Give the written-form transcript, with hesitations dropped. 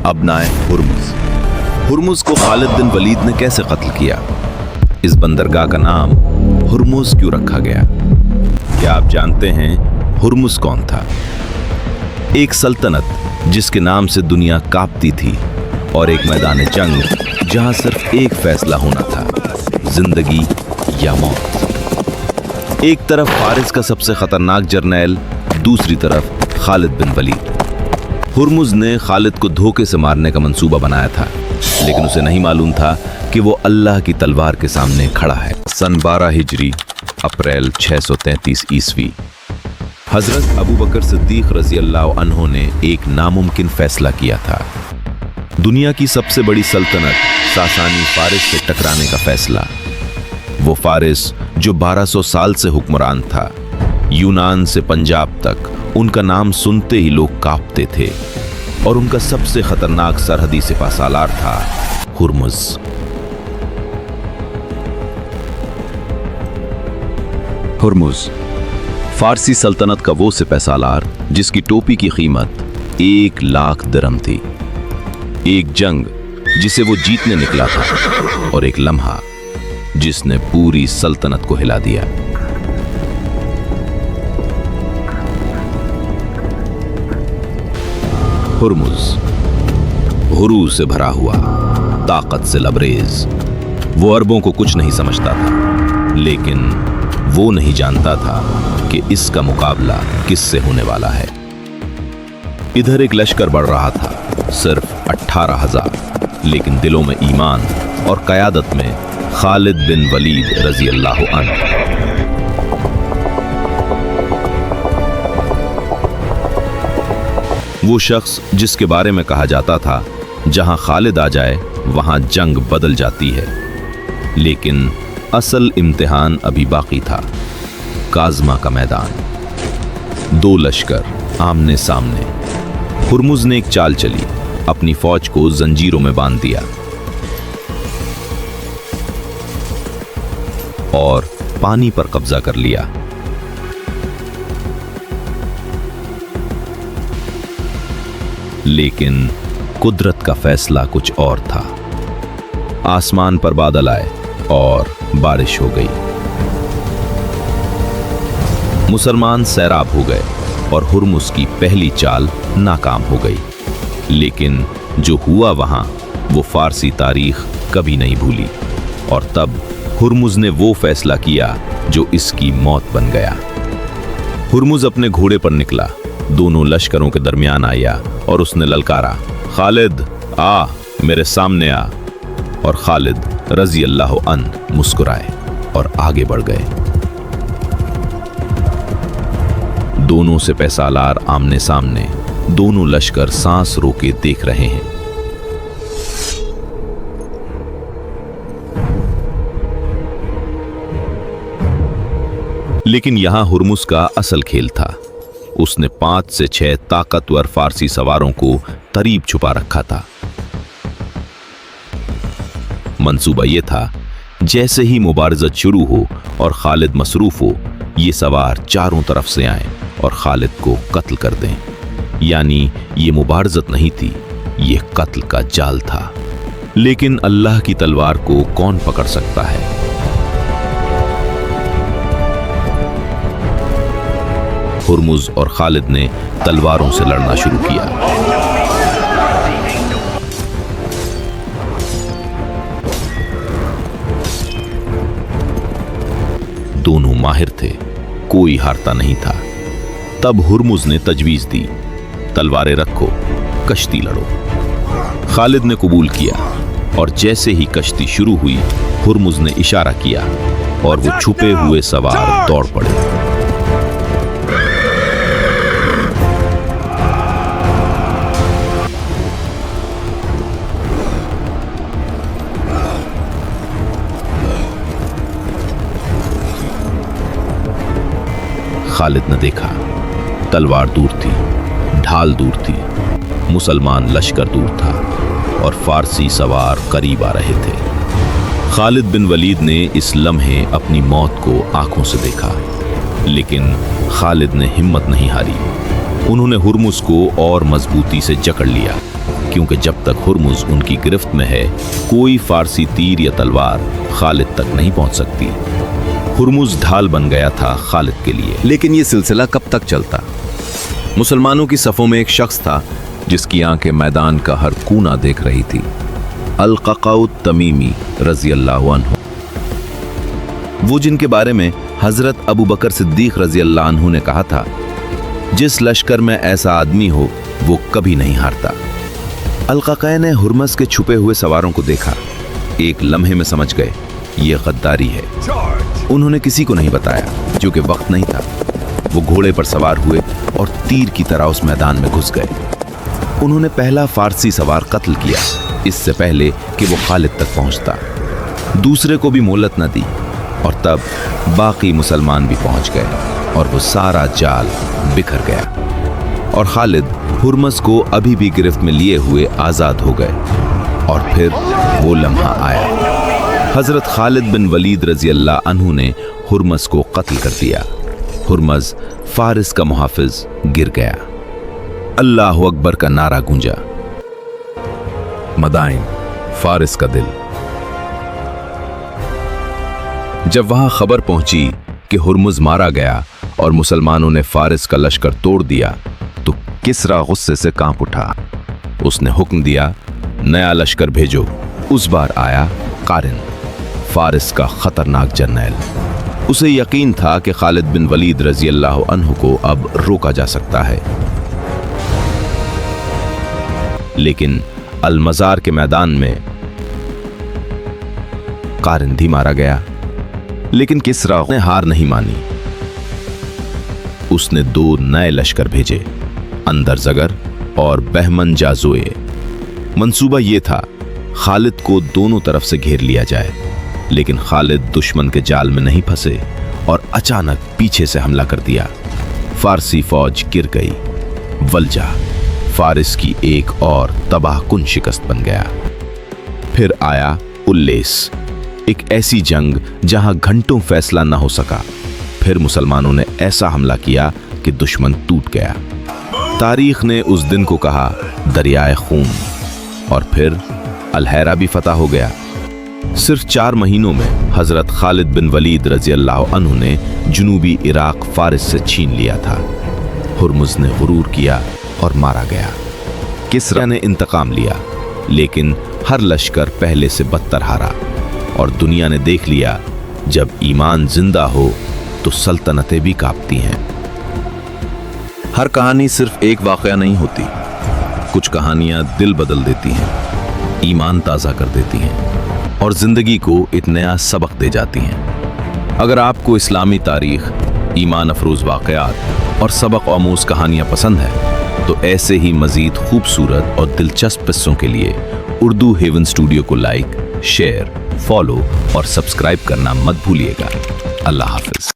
अबनाए हुर्मुज। हुर्मुज को खालिद बिन वलीद ने कैसे कत्ल किया? इस बंदरगाह का नाम हुर्मुज क्यों रखा गया? क्या आप जानते हैं हुर्मुज कौन था? एक सल्तनत जिसके नाम से दुनिया कांपती थी और एक मैदान जंग जहां सिर्फ एक फैसला होना था, जिंदगी या मौत। एक तरफ फारिस का सबसे खतरनाक जर्नैल, दूसरी तरफ खालिद बिन वलीद। हुर्मुज ने खालिद को धोखे से मारने का मंसूबा बनाया था, लेकिन उसे नहीं मालूम था कि वो अल्लाह की तलवार के सामने खड़ा है। सन 12 हिजरी, अप्रैल 633 ईस्वी, हजरत अबू बकर सिद्दीक रजी अल्लाह अन्हो ने एक नामुमकिन फैसला किया था। दुनिया की सबसे बड़ी सल्तनत सासानी फारिस से टकराने का फैसला। वो फारिस जो 1200 साल से हुक्मरान था, यूनान से पंजाब तक उनका नाम सुनते ही लोग कांपते थे, और उनका सबसे खतरनाक सरहदी सिपाहसालार था हुर्मुज। हुर्मुज फारसी सल्तनत का वो सिपाहसालार जिसकी टोपी की कीमत 1 लाख दिरहम थी। एक जंग जिसे वो जीतने निकला था, और एक लम्हा जिसने पूरी सल्तनत को हिला दिया। हुर्मुज हुरूज से भरा हुआ, ताकत से लबरेज, वो अरबों को कुछ नहीं समझता था, लेकिन वो नहीं जानता था कि इसका मुकाबला किससे होने वाला है। इधर एक लश्कर बढ़ रहा था, सिर्फ 18,000, लेकिन दिलों में ईमान और क़यादत में खालिद बिन वलीद रजी अल्लाह अन्हु। वो शख्स जिसके बारे में कहा जाता था जहां खालिद आ जाए वहां जंग बदल जाती है, लेकिन असल इम्तिहान अभी बाकी था। काज़मा का मैदान, 2 लश्कर आमने सामने। हुर्मुज ने एक चाल चली, अपनी फौज को जंजीरों में बांध दिया और पानी पर कब्जा कर लिया। लेकिन कुदरत का फैसला कुछ और था। आसमान पर बादल आए और बारिश हो गई। मुसलमान सैराब हो गए और हुर्मुज की पहली चाल नाकाम हो गई। लेकिन जो हुआ वहां, वो फारसी तारीख कभी नहीं भूली, और तब हुर्मुज ने वो फैसला किया जो इसकी मौत बन गया। हुर्मुज अपने घोड़े पर निकला, दोनों लश्करों के दरमियान आया और उसने ललकारा, खालिद आ, मेरे सामने आ। और खालिद रजी अल्लाह अन्हु मुस्कुराए और आगे बढ़ गए। दोनों सिपाहसालार आमने सामने, दोनों लश्कर सांस रोके देख रहे हैं। लेकिन यहां हुर्मुज का असल खेल था। उसने 5 से 6 ताकतवर फारसी सवारों को करीब छुपा रखा था। मंसूबा यह था, जैसे ही मुबारजत शुरू हो और खालिद मसरूफ हो, ये सवार चारों तरफ से आए और खालिद को कत्ल कर दें। यानी ये मुबारजत नहीं थी, ये कत्ल का जाल था। लेकिन अल्लाह की तलवार को कौन पकड़ सकता है? हुर्मुज और खालिद ने तलवारों से लड़ना शुरू किया। दोनों माहिर थे, कोई हारता नहीं था। तब हुर्मुज ने तजवीज दी, तलवारें रखो, कश्ती लड़ो। खालिद ने कबूल किया, और जैसे ही कश्ती शुरू हुई, हुर्मुज ने इशारा किया और वो छुपे हुए सवार दौड़ पड़े। खालिद ने देखा, तलवार दूर थी, ढाल दूर थी, मुसलमान लश्कर दूर था और फारसी सवार करीब आ रहे थे। खालिद बिन वलीद ने इस लम्हे अपनी मौत को आंखों से देखा, लेकिन खालिद ने हिम्मत नहीं हारी। उन्होंने हुर्मुज को और मजबूती से जकड़ लिया, क्योंकि जब तक हुर्मुज उनकी गिरफ्त में है कोई फारसी तीर या तलवार खालिद तक नहीं पहुंच सकती। हुर्मुज ढाल बन गया था खालिद के लिए। लेकिन ये सिलसिला कब तक चलता? मुसलमानों की सफ़ों में एक शख्स था जिसकी आंखें मैदान का हर कोना देख रही थी। अल-क़क़ा तमीमी रज़ी अल्लाह अन्हु, वो जिनके बारे में हज़रत अबू बकर सिद्दीक़ रज़ी अल्लाह अन्हु ने कहा था, जिस लश्कर में ऐसा आदमी हो वो कभी नहीं हारता। अल-क़क़ा ने हुर्मुज के छुपे हुए सवारों को देखा। एक लम्हे में समझ गए ये गद्दारी है। उन्होंने किसी को नहीं बताया क्योंकि वक्त नहीं था। वो घोड़े पर सवार हुए और तीर की तरह उस मैदान में घुस गए। उन्होंने पहला फारसी सवार कत्ल किया इससे पहले कि वो खालिद तक पहुंचता। दूसरे को भी मोहलत न दी और तब बाकी मुसलमान भी पहुंच गए और वो सारा जाल बिखर गया और खालिद हुर्मुज को अभी भी गिरफ्त में लिए हुए आज़ाद हो गए। और फिर वो लम्हा आया। हज़रत खालिद बिन वलीद रज़ी अल्लाह अन्हु ने हुर्मुज को कत्ल कर दिया। हुर्मुज फारिस का मुहाफिज गिर गया। अल्लाह अकबर का नारा गूंजा। मदाइन, फारिस का दिल। जब वहां खबर पहुंची कि हुर्मुज मारा गया और मुसलमानों ने फारिस का लश्कर तोड़ दिया तो किसरा गुस्से से कांप उठा। उसने हुक्म दिया, नया लश्कर भेजो। उस बार आया कारिन, फारिस का खतरनाक जर्नैल। उसे यकीन था कि खालिद बिन वलीद रज़ी अल्लाह अन्हु को अब रोका जा सकता है। लेकिन अल-मज़ार के मैदान में कारिन भी मारा गया। लेकिन किसरा ने हार नहीं मानी। उसने 2 नए लश्कर भेजे, अंदर जगर और बहमन जाज़ोए। मंसूबा यह था खालिद को दोनों तरफ से घेर लिया जाए, लेकिन खालिद दुश्मन के जाल में नहीं फंसे और अचानक पीछे से हमला कर दिया। फारसी फौज गिर गई। वल्जा फारिस की एक और तबाहकुन शिकस्त बन गया। फिर आया उल्लेस, एक ऐसी जंग जहां घंटों फैसला न हो सका। फिर मुसलमानों ने ऐसा हमला किया कि दुश्मन टूट गया। तारीख ने उस दिन को कहा दरियाए खून। और फिर अल-हैरा भी फतह हो गया। सिर्फ 4 महीनों में हजरत खालिद बिन वलीद रज़ी अल्लाह अन्हु ने जुनूबी इराक फारिस से छीन लिया था। हुर्मुज ने गुरूर किया और मारा गया। किसरा ने इंतकाम लिया, लेकिन हर लश्कर पहले से बदतर हारा और दुनिया ने देख लिया जब ईमान जिंदा हो तो सल्तनतें भी कांपती हैं। हर कहानी सिर्फ एक वाकया नहीं होती। कुछ कहानियां दिल बदल देती हैं, ईमान ताज़ा कर देती हैं और जिंदगी को एक नया सबक दे जाती हैं। अगर आपको इस्लामी तारीख, ईमान अफरोज़ वाक़यात और सबक आमूज़ कहानियां पसंद है तो ऐसे ही मज़ीद खूबसूरत और दिलचस्प किस्सों के लिए उर्दू हेवन स्टूडियो को लाइक, शेयर, फॉलो और सब्सक्राइब करना मत भूलिएगा। अल्लाह हाफ़िज़।